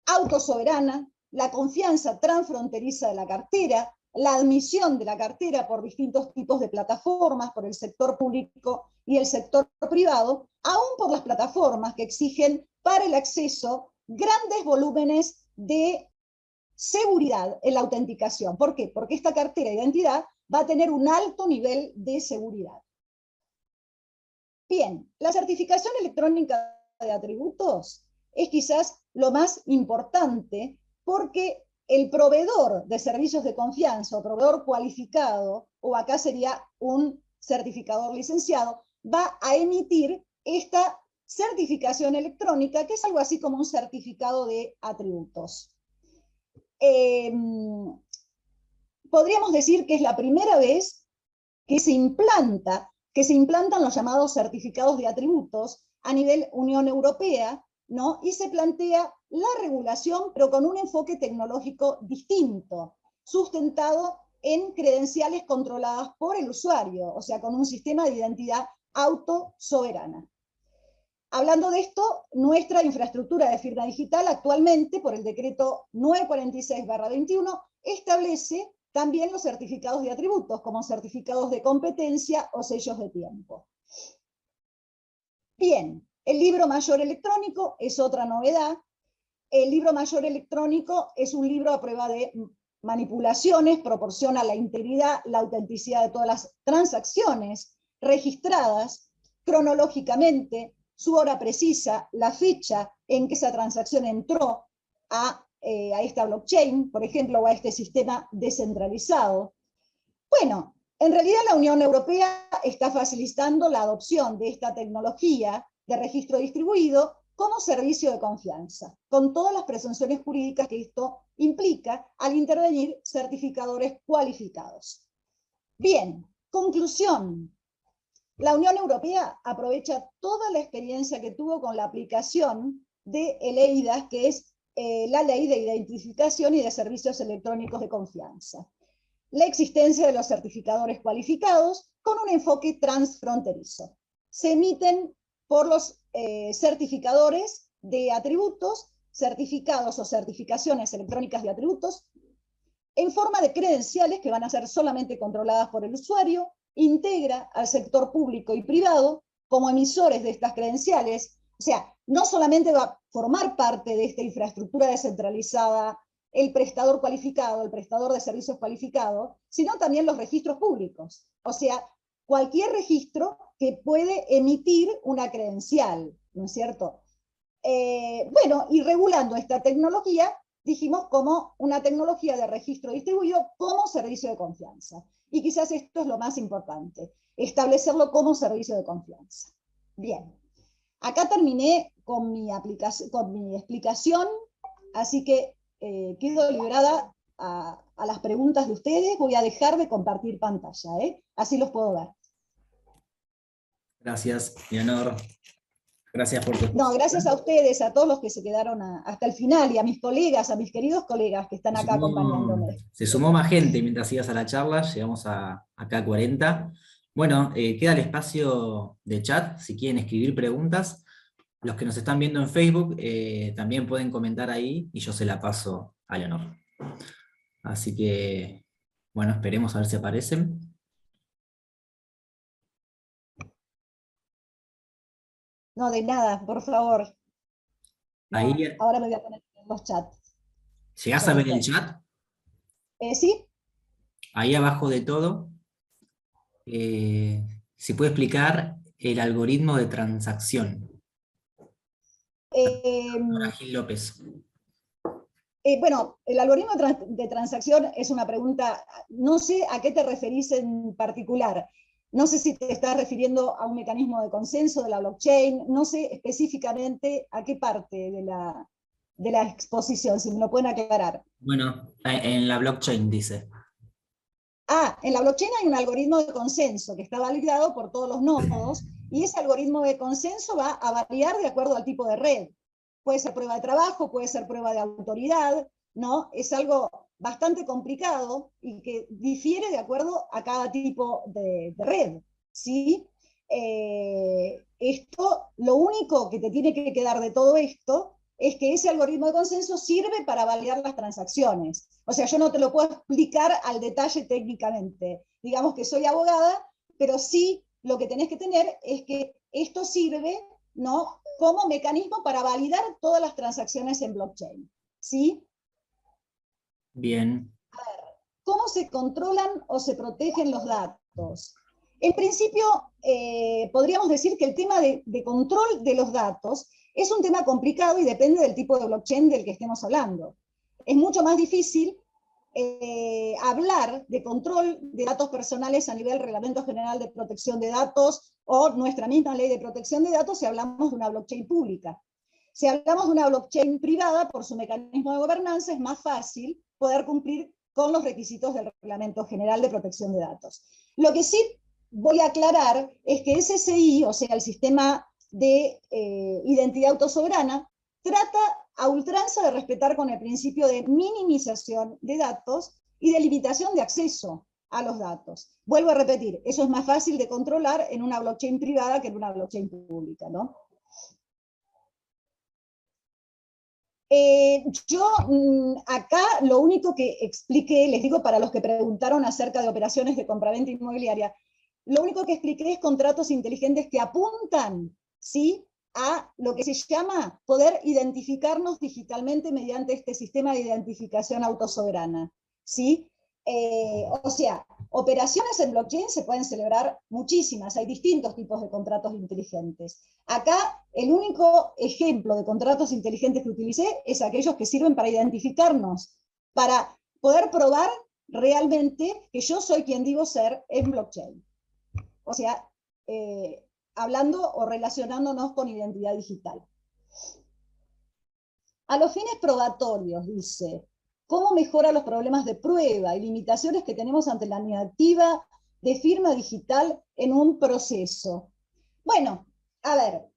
autosoberana, la confianza transfronteriza de la cartera, la admisión de la cartera por distintos tipos de plataformas, por el sector público y el sector privado, aún por las plataformas que exigen para el acceso grandes volúmenes de seguridad en la autenticación. ¿Por qué? Porque esta cartera de identidad va a tener un alto nivel de seguridad. Bien, la certificación electrónica de atributos es quizás lo más importante porque el proveedor de servicios de confianza o proveedor cualificado, o acá sería un certificador licenciado, va a emitir esta certificación electrónica, que es algo así como un certificado de atributos. Podríamos decir que es la primera vez que se implantan los llamados certificados de atributos a nivel Unión Europea, ¿no? Y se plantea la regulación, pero con un enfoque tecnológico distinto, sustentado en credenciales controladas por el usuario, o sea, con un sistema de identidad autosoberana. Hablando de esto, nuestra infraestructura de firma digital actualmente, por el decreto 946/21, establece también los certificados de atributos, como certificados de competencia o sellos de tiempo. Bien, el libro mayor electrónico es otra novedad. El libro mayor electrónico es un libro a prueba de manipulaciones, proporciona la integridad, la autenticidad de todas las transacciones registradas cronológicamente, su hora precisa, la fecha en que esa transacción entró a esta blockchain, por ejemplo, o a este sistema descentralizado. Bueno, en realidad la Unión Europea está facilitando la adopción de esta tecnología de registro distribuido como servicio de confianza, con todas las presunciones jurídicas que esto implica al intervenir certificadores cualificados. Bien, conclusión. La Unión Europea aprovecha toda la experiencia que tuvo con la aplicación de el eIDAS, que es la Ley de Identificación y de Servicios Electrónicos de Confianza. La existencia de los certificadores cualificados con un enfoque transfronterizo. Se emiten por los certificadores de atributos, certificados o certificaciones electrónicas de atributos, en forma de credenciales que van a ser solamente controladas por el usuario, integra al sector público y privado como emisores de estas credenciales, o sea, no solamente va a formar parte de esta infraestructura descentralizada el prestador cualificado, el prestador de servicios cualificado, sino también los registros públicos, o sea, cualquier registro que puede emitir una credencial, ¿no es cierto? Bueno, y regulando esta tecnología, dijimos como una tecnología de registro distribuido como servicio de confianza. Y quizás esto es lo más importante, establecerlo como servicio de confianza. Bien, acá terminé con mi explicación, así que quedo liberada a las preguntas de ustedes. Voy a dejar de compartir pantalla, así los puedo ver.
Gracias, Leonor. Gracias por tu
No,
exposición.
gracias a ustedes, a todos los que se quedaron hasta el final, y a mis colegas, a mis queridos colegas que están acá acompañándome.
Se sumó más gente mientras ibas a la charla, llegamos acá a 40. Bueno, queda el espacio de chat, si quieren escribir preguntas. Los que nos están viendo en Facebook también pueden comentar ahí y yo se la paso a Leonor. Así que, bueno, esperemos a ver si aparecen.
No, de nada, por favor. No,
Ahí,
ahora me voy a poner en los chats.
¿llegás a
Ahí
ver el
estoy.
chat?
¿Sí?
Ahí abajo de todo, se puede explicar el algoritmo de transacción.
Eh,
Ahora Gil López.
Bueno, el algoritmo de transacción es una pregunta, no sé a qué te referís en particular. No sé si te estás refiriendo a un mecanismo de consenso de la blockchain, no sé específicamente a qué parte de la exposición, si me lo pueden aclarar.
Bueno, en la blockchain dice.
En la blockchain hay un algoritmo de consenso que está validado por todos los nodos, y ese algoritmo de consenso va a variar de acuerdo al tipo de red. puede ser prueba de trabajo, puede ser prueba de autoridad, ¿no? Es algo bastante complicado y que difiere de acuerdo a cada tipo de red, ¿sí? Esto, lo único que te tiene que quedar de todo esto es que ese algoritmo de consenso sirve para validar las transacciones. O sea, yo no te lo puedo explicar al detalle técnicamente. Digamos que soy abogada, pero sí lo que tenés que tener es que esto sirve, ¿no?, como mecanismo para validar todas las transacciones en blockchain, ¿sí?
Bien.
¿Cómo se controlan o se protegen los datos? En principio, podríamos decir que el tema de control de los datos es un tema complicado y depende del tipo de blockchain del que estemos hablando. Es mucho más difícil hablar de control de datos personales a nivel Reglamento General de Protección de Datos o nuestra misma Ley de Protección de Datos si hablamos de una blockchain pública. Si hablamos de una blockchain privada, por su mecanismo de gobernanza, es más fácil poder cumplir con los requisitos del Reglamento General de Protección de Datos. Lo que sí voy a aclarar es que SSI, o sea, el sistema de identidad autosoberana, trata a ultranza de respetar con el principio de minimización de datos y de limitación de acceso a los datos. Vuelvo a repetir, eso es más fácil de controlar en una blockchain privada que en una blockchain pública, ¿no? Yo acá lo único que expliqué, les digo para los que preguntaron acerca de operaciones de compraventa inmobiliaria, lo único que expliqué es contratos inteligentes que apuntan, ¿sí?, a lo que se llama poder identificarnos digitalmente mediante este sistema de identificación autosoberana, ¿sí? O sea, operaciones en blockchain se pueden celebrar muchísimas, hay distintos tipos de contratos inteligentes. Acá el único ejemplo de contratos inteligentes que utilicé es aquellos que sirven para identificarnos, para poder probar realmente que yo soy quien digo ser en blockchain. O sea, hablando o relacionándonos con identidad digital. A los fines probatorios, dice, ¿cómo mejora los problemas de prueba y limitaciones que tenemos ante la negativa de firma digital en un proceso? Bueno, a ver,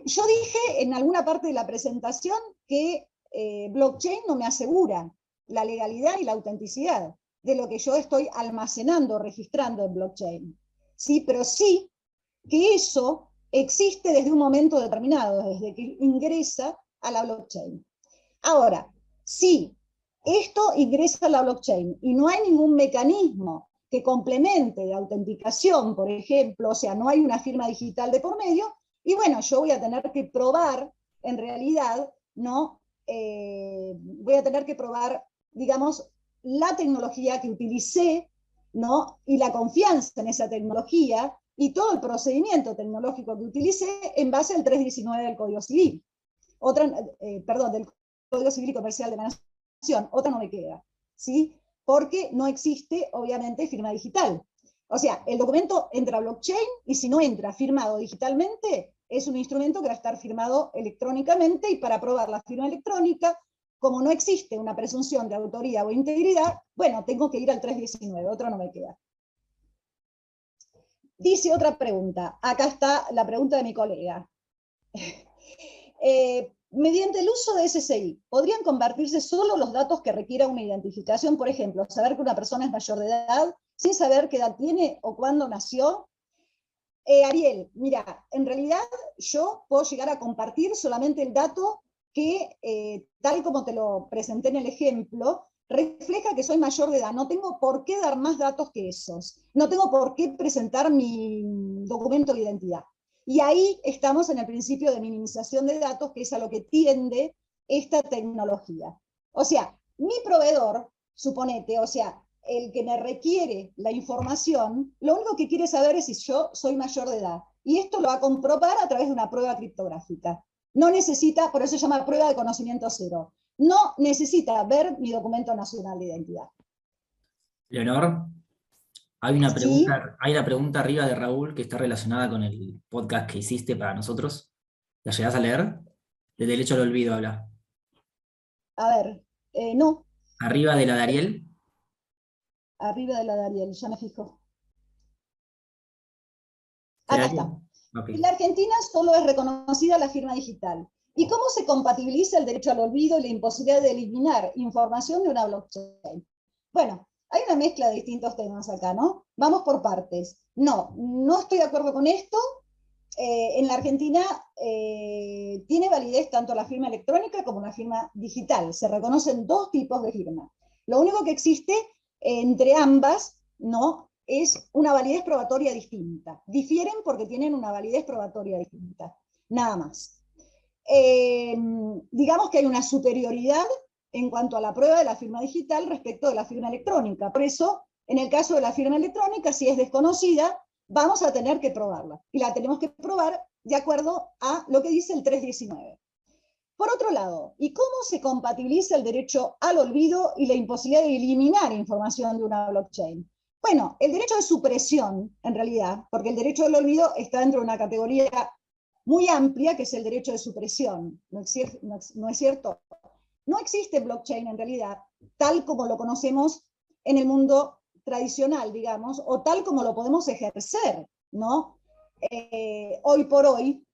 yo dije en alguna parte de la presentación que blockchain no me asegura la legalidad y la autenticidad de lo que yo estoy almacenando, registrando en blockchain. ¿Sí? Pero sí que eso existe desde un momento determinado, desde que ingresa a la blockchain. Ahora, si esto ingresa a la blockchain y no hay ningún mecanismo que complemente de autenticación, por ejemplo, o sea, no hay una firma digital de por medio, y bueno, yo voy a tener que probar, en realidad, ¿no? Voy a tener que probar, digamos, la tecnología que utilicé, ¿no?, y la confianza en esa tecnología y todo el procedimiento tecnológico que utilicé en base al 319 del Código Civil. Perdón, del Código Civil y Comercial de la Nación. Otra no me queda, ¿sí? Porque no existe, obviamente, firma digital. O sea, el documento entra a blockchain y si no entra firmado digitalmente, es un instrumento que va a estar firmado electrónicamente y para probar la firma electrónica, como no existe una presunción de autoría o integridad, bueno, tengo que ir al 319, otro no me queda. Dice otra pregunta, acá está la pregunta de mi colega. Mediante el uso de SSI, ¿podrían compartirse solo los datos que requiera una identificación? Por ejemplo, saber que una persona es mayor de edad, sin saber qué edad tiene o cuándo nació. Ariel, mira, en realidad yo puedo llegar a compartir solamente el dato que, tal como te lo presenté en el ejemplo, refleja que soy mayor de edad. No tengo por qué dar más datos que esos. No tengo por qué presentar mi documento de identidad. Y ahí estamos en el principio de minimización de datos, que es a lo que tiende esta tecnología. O sea, mi proveedor, suponete, o sea, el que me requiere la información, lo único que quiere saber es si yo soy mayor de edad. Y esto lo va a comprobar a través de una prueba criptográfica. No necesita, por eso se llama prueba de conocimiento cero, no necesita ver mi documento nacional de identidad.
Leonor,
¿Sí?
hay una pregunta arriba de Raúl que está relacionada con el podcast que hiciste para nosotros. ¿La llegás a leer? De derecho al olvido habla.
A ver, no,
Arriba de la de Ariel.
arriba de la de Ariel, ya me fijo.
¿Te
Acá
la
está.
leo? Ok.
En la Argentina solo es reconocida la firma digital. ¿Y cómo se compatibiliza el derecho al olvido y la imposibilidad de eliminar información de una blockchain? Bueno, hay una mezcla de distintos temas acá, ¿no? Vamos por partes. No, no estoy de acuerdo con esto. En la Argentina tiene validez tanto la firma electrónica como la firma digital. Se reconocen dos tipos de firma. Lo único que existe entre ambas, ¿no?, es una validez probatoria distinta. Difieren porque tienen una validez probatoria distinta. Nada más. Digamos que hay una superioridad en cuanto a la prueba de la firma digital respecto de la firma electrónica. Por eso, en el caso de la firma electrónica, si es desconocida, vamos a tener que probarla. Y la tenemos que probar de acuerdo a lo que dice el 319. Por otro lado, ¿y cómo se compatibiliza el derecho al olvido y la imposibilidad de eliminar información de una blockchain? Bueno, el derecho de supresión, en realidad, porque el derecho al olvido está dentro de una categoría muy amplia, que es el derecho de supresión. ¿No es cierto? ¿No es cierto? No existe blockchain en realidad, tal como lo conocemos en el mundo tradicional, digamos, o tal como lo podemos ejercer, ¿no? Hoy por hoy,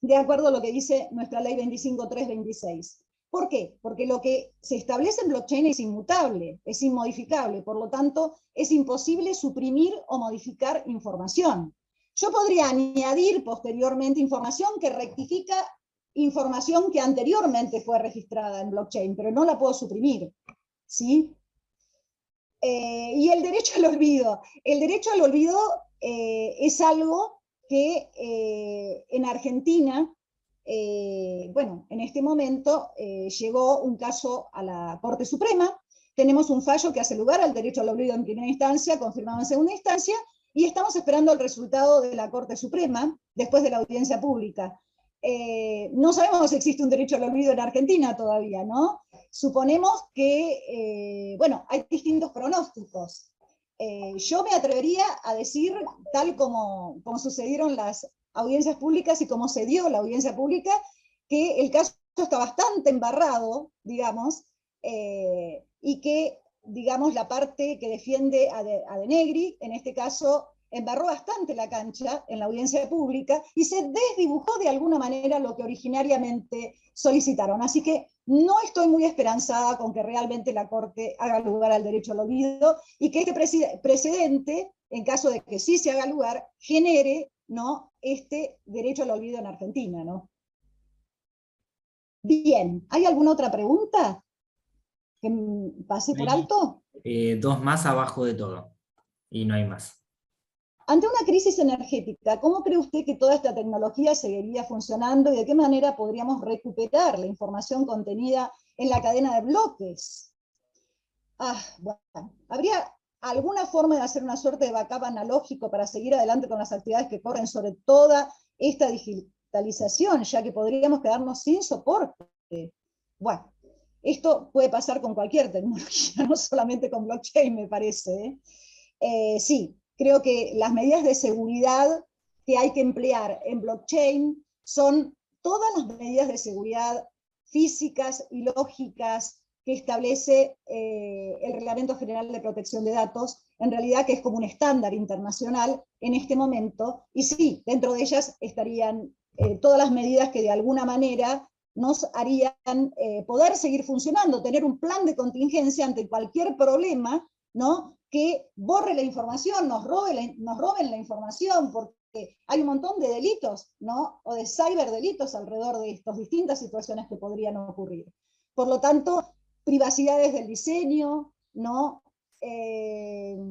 de acuerdo a lo que dice nuestra ley 25.326. ¿Por qué? Porque lo que se establece en blockchain es inmutable, es inmodificable, por lo tanto, es imposible suprimir o modificar información. Yo podría añadir posteriormente información que rectifica información que anteriormente fue registrada en blockchain, pero no la puedo suprimir, ¿sí? Y el derecho al olvido. El derecho al olvido es algo que en Argentina, bueno, en este momento llegó un caso a la Corte Suprema, tenemos un fallo que hace lugar al derecho al olvido en primera instancia, confirmado en segunda instancia, y estamos esperando el resultado de la Corte Suprema después de la audiencia pública. No sabemos si existe un derecho al olvido en Argentina todavía, ¿no? Suponemos que, bueno, hay distintos pronósticos. Yo me atrevería a decir, tal como sucedieron las audiencias públicas y como se dio la audiencia pública, que el caso está bastante embarrado, digamos, y que, digamos, la parte que defiende a De Negri, en este caso, embarró bastante la cancha en la audiencia pública y se desdibujó de alguna manera lo que originariamente solicitaron. Así que no estoy muy esperanzada con que realmente la Corte haga lugar al derecho al olvido y que este precedente, en caso de que sí se haga lugar, genere, ¿no?, este derecho al olvido en Argentina, ¿no? Bien, ¿hay alguna otra pregunta que pase por
Hay
alto?
dos más abajo de todo, y no hay más.
Ante una crisis energética, ¿cómo cree usted que toda esta tecnología seguiría funcionando y de qué manera podríamos recuperar la información contenida en la cadena de bloques? Bueno, ¿habría alguna forma de hacer una suerte de backup analógico para seguir adelante con las actividades que corren sobre toda esta digitalización, ya que podríamos quedarnos sin soporte? Bueno, esto puede pasar con cualquier tecnología, no solamente con blockchain, me parece. Sí, creo que las medidas de seguridad que hay que emplear en blockchain son todas las medidas de seguridad físicas y lógicas que establece el Reglamento General de Protección de Datos, en realidad que es como un estándar internacional en este momento, y sí, dentro de ellas estarían todas las medidas que de alguna manera nos harían poder seguir funcionando, tener un plan de contingencia ante cualquier problema, ¿no?, que borre la información, nos roben la información, porque hay un montón de delitos, ¿no?, o de ciberdelitos alrededor de estas distintas situaciones que podrían ocurrir. Por lo tanto, privacidades del diseño, ¿no?,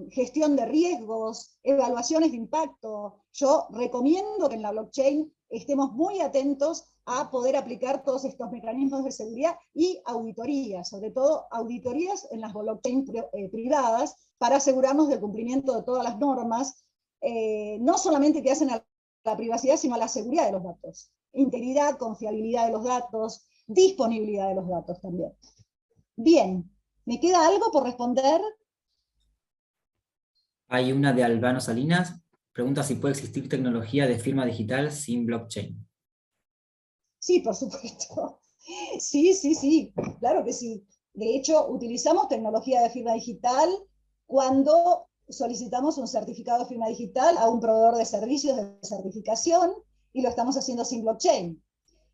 gestión de riesgos, evaluaciones de impacto. Yo recomiendo que en la blockchain estemos muy atentos a poder aplicar todos estos mecanismos de seguridad y auditorías, sobre todo auditorías en las blockchain privadas, para asegurarnos del cumplimiento de todas las normas, no solamente que hacen a la privacidad, sino a la seguridad de los datos. Integridad, confiabilidad de los datos, disponibilidad de los datos también. Bien, ¿me queda algo por responder?
Hay una de Albano Salinas, pregunta si puede existir tecnología de firma digital sin blockchain.
Sí, por supuesto. Sí, sí, sí, claro que sí. De hecho, utilizamos tecnología de firma digital cuando solicitamos un certificado de firma digital a un proveedor de servicios de certificación y lo estamos haciendo sin blockchain.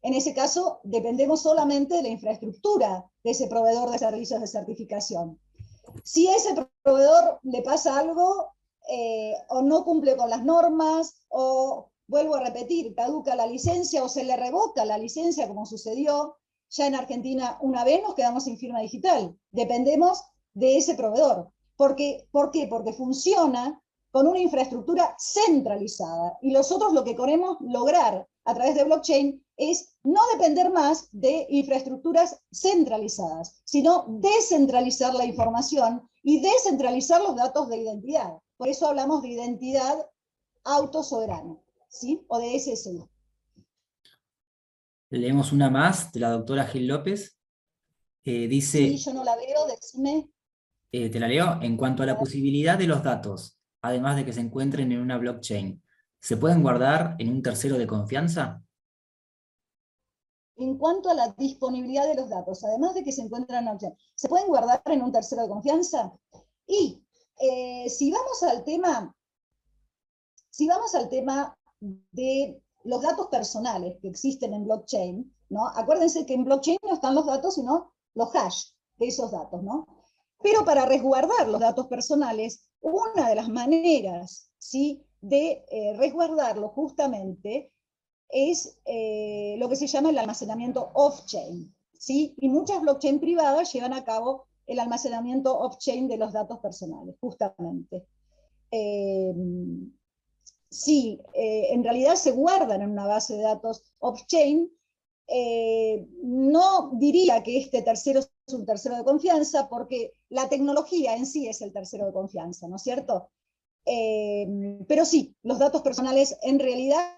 En ese caso, dependemos solamente de la infraestructura de ese proveedor de servicios de certificación. Si a ese proveedor le pasa algo, o no cumple con las normas, o, vuelvo a repetir, caduca la licencia o se le revoca la licencia, como sucedió ya en Argentina una vez, nos quedamos sin firma digital. Dependemos de ese proveedor. ¿Por qué? Porque funciona con una infraestructura centralizada. Y nosotros lo que queremos lograr a través de blockchain es no depender más de infraestructuras centralizadas, sino descentralizar la información y descentralizar los datos de identidad. Por eso hablamos de identidad autosoberana, ¿sí? O de SSI.
Leemos una más de la doctora Gil López. Dice,
sí, yo no la veo, decime.
Te la leo. En cuanto a la posibilidad de los datos, además de que se encuentren en una blockchain, ¿se pueden guardar en un tercero de confianza?
En cuanto a la disponibilidad de los datos, además de que se encuentran en una blockchain, ¿se pueden guardar en un tercero de confianza? Y si vamos al tema de los datos personales que existen en blockchain, ¿no? Acuérdense que en blockchain no están los datos, sino los hash de esos datos, ¿no? Pero para resguardar los datos personales, una de las maneras, ¿sí?, de resguardarlos justamente es lo que se llama el almacenamiento off-chain, ¿sí? Y muchas blockchain privadas llevan a cabo el almacenamiento off-chain de los datos personales, justamente. Sí, en realidad se guardan en una base de datos off-chain. No diría que este tercero es un tercero de confianza, porque la tecnología en sí es el tercero de confianza, ¿no es cierto? Pero sí, los datos personales en realidad,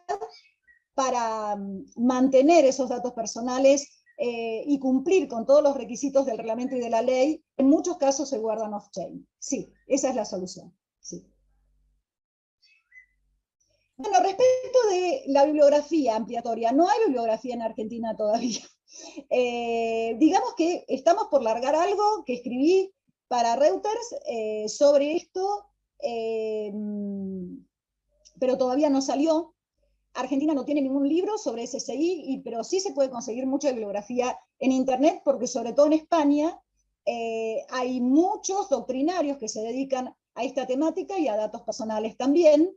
para mantener esos datos personales y cumplir con todos los requisitos del reglamento y de la ley, en muchos casos se guardan off-chain. Sí, esa es la solución. Sí. Bueno, respecto de la bibliografía ampliatoria, no hay bibliografía en Argentina todavía. Digamos que estamos por largar algo que escribí para Reuters sobre esto, pero todavía no salió. Argentina no tiene ningún libro sobre SSI, pero sí se puede conseguir mucha bibliografía en internet, porque sobre todo en España hay muchos doctrinarios que se dedican a esta temática y a datos personales también,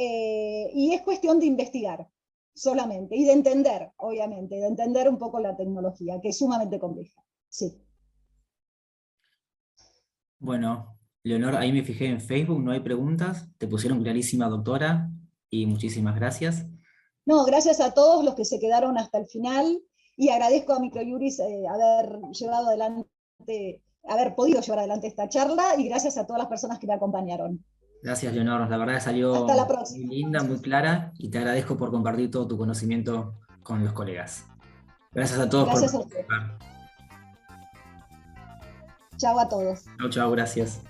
y es cuestión de investigar solamente, y de entender, obviamente, de entender un poco la tecnología, que es sumamente compleja. Sí.
Bueno, Leonor, ahí me fijé en Facebook, no hay preguntas, te pusieron clarísima, doctora, y muchísimas gracias.
No, gracias a todos los que se quedaron hasta el final, y agradezco a Microjuris haber podido llevar adelante esta charla, y gracias a todas las personas que me acompañaron.
Gracias, Leonor, la verdad que salió
Hasta la próxima.
muy linda, muy clara, y te agradezco por compartir todo tu conocimiento con los colegas. Gracias a todos
gracias
por
participar. Chao a todos.
Chao, chao, gracias.